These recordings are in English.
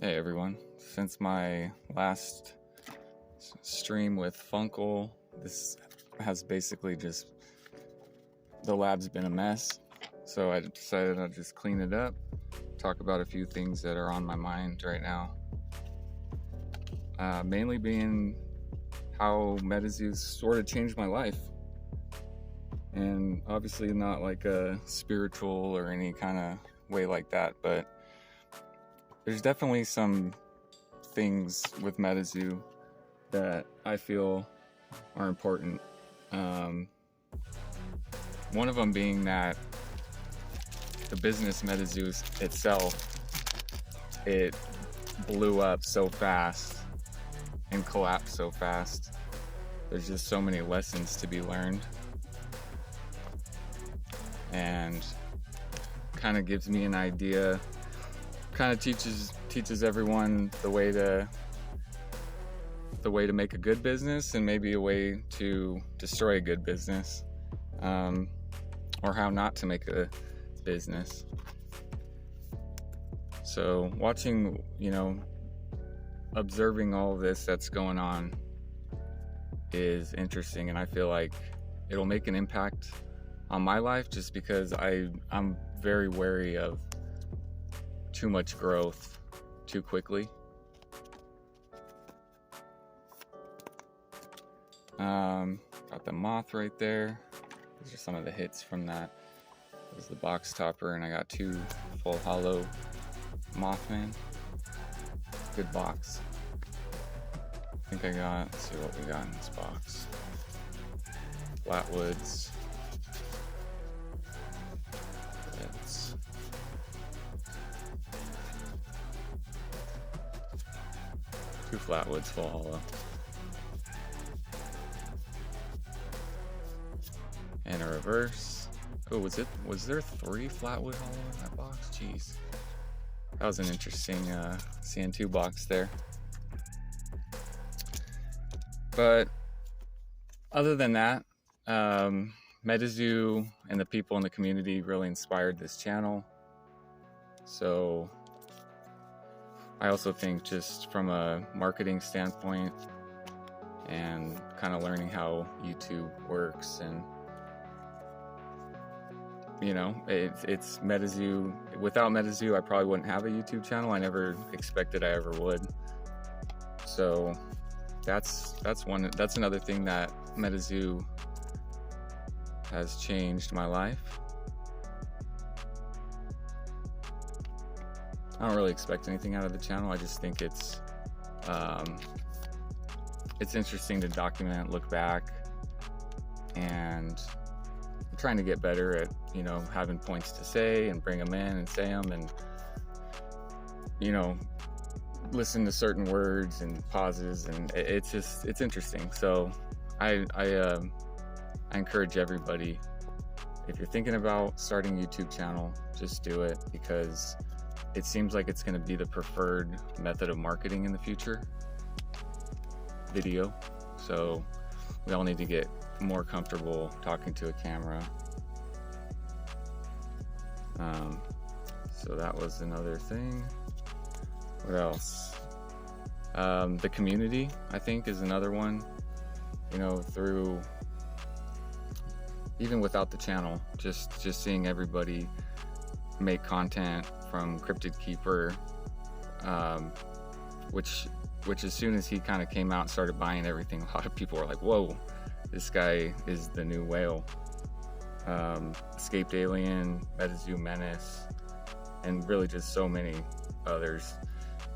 Hey everyone, since my last stream with Funkle, this has basically just, the lab's been a mess, so I decided I'd just clean it up, talk about a few things that are on my mind right now. Mainly being how MetaZoo sort of changed my life. And obviously not like a spiritual or any kind of way like that, but there's definitely some things with MetaZoo that I feel are important. One of them being that the business MetaZoo itself, it blew up so fast and collapsed so fast. There's just so many lessons to be learned, and kind of gives me an idea, kind of teaches everyone the way to make a good business, and maybe a way to destroy a good business, or how not to make a business. So watching, observing all of this that's going on is interesting, and I feel like it'll make an impact on my life, just because I'm very wary of too much growth too quickly. Got the moth right there. These are some of the hits from that. This is the box topper, and I got 2 full hollow Mothman. Good box. I think I got, let's see what we got in this box. Flatwoods. It's 2 flatwoods full hollow. And a reverse. Oh, was there 3 flatwood hollow in that box? Jeez. That was an interesting CN2 box there. But other than that, MetaZoo and the people in the community really inspired this channel. So I also think, just from a marketing standpoint and kind of learning how YouTube works, and it's MetaZoo. Without MetaZoo, I probably wouldn't have a YouTube channel. I never expected I ever would. So that's another thing that MetaZoo has changed my life. I don't really expect anything out of the channel. I just think it's interesting to document, look back, and I'm trying to get better at having points to say and bring them in and say them, and listen to certain words and pauses, and it's interesting. So I encourage everybody, if you're thinking about starting a YouTube channel, just do it, because it seems like it's going to be the preferred method of marketing in the future, video. So we all need to get more comfortable talking to a camera. So that was another thing. What else? The community, I think, is another one. Through, even without the channel, just seeing everybody make content, from Cryptid Keeper, which as soon as he kind of came out and started buying everything, a lot of people were like, whoa, this guy is the new whale. Escaped Alien, MetaZoo Menace, and really just so many others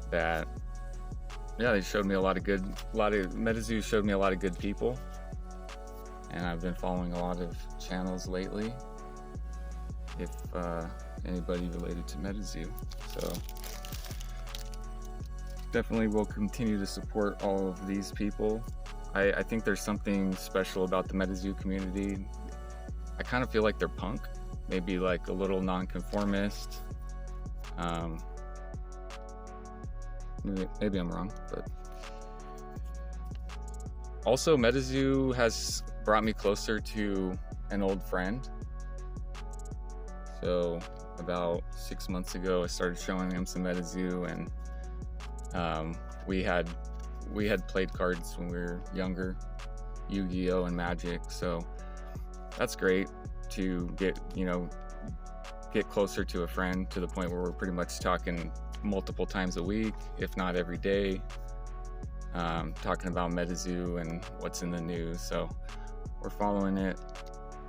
that, they showed me MetaZoo showed me a lot of good people, and I've been following a lot of channels lately, if anybody related to MetaZoo. So definitely will continue to support all of these people. I think there's something special about the MetaZoo community. I kind of feel like they're punk, maybe like a little nonconformist. Maybe I'm wrong, but also MetaZoo has brought me closer to an old friend. So about 6 months ago, I started showing him some MetaZoo, and We had played cards when we were younger, Yu-Gi-Oh and Magic, so that's great to get closer to a friend, to the point where we're pretty much talking multiple times a week, if not every day, talking about MetaZoo and what's in the news. So we're following it,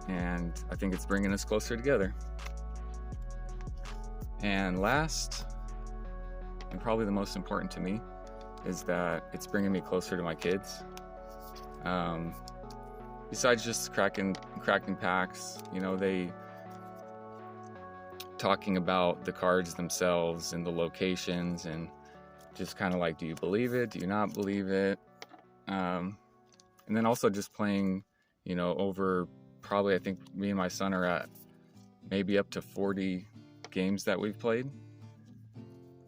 and I think it's bringing us closer together. And last, and probably the most important to me, is that it's bringing me closer to my kids. Besides just cracking packs, they talking about the cards themselves and the locations, and just kind of like, do you believe it? Do you not believe it? And then also just playing, over probably, I think me and my son are at maybe up to 40 games that we've played,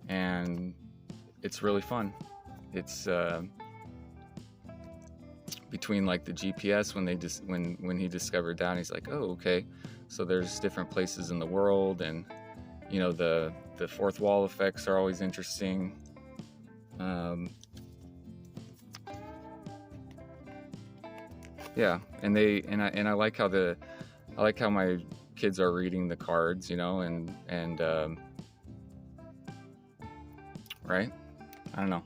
and it's really fun. It's between like the GPS, when he discovered that, he's like, oh, okay, so there's different places in the world, and the fourth wall effects are always interesting. Yeah, and I like how my kids are reading the cards, and right? I don't know.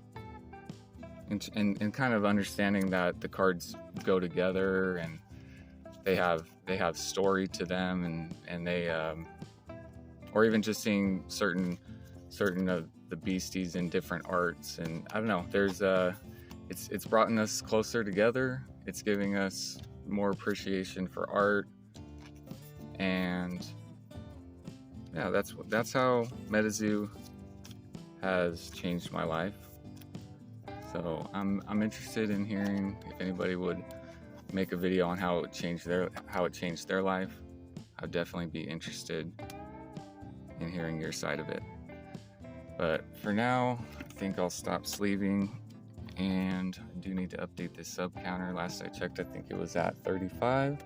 And kind of understanding that the cards go together, and they have story to them, and they or even just seeing certain of the beasties in different arts, and I don't know, there's it's brought us closer together. It's giving us more appreciation for art, and yeah, that's how MetaZoo has changed my life. So I'm interested in hearing if anybody would make a video on how it changed their life. I'd definitely be interested in hearing your side of it. But for now, I think I'll stop sleeving, and I do need to update this sub counter. Last I checked, I think it was at 35.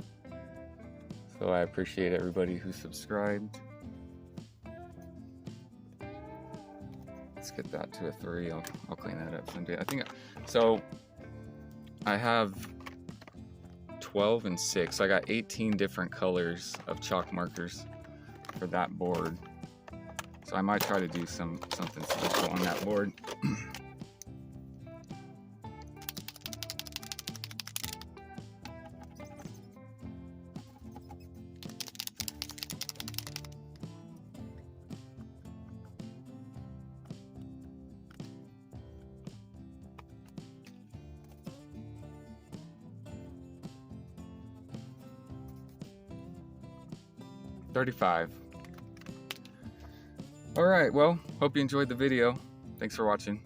So I appreciate everybody who subscribed. Let's get that to a 3. I'll clean that up someday. I think so. I have 12 and 6. I got 18 different colors of chalk markers for that board. So I might try to do something special on that board. $35. All right, well, hope you enjoyed the video. Thanks for watching.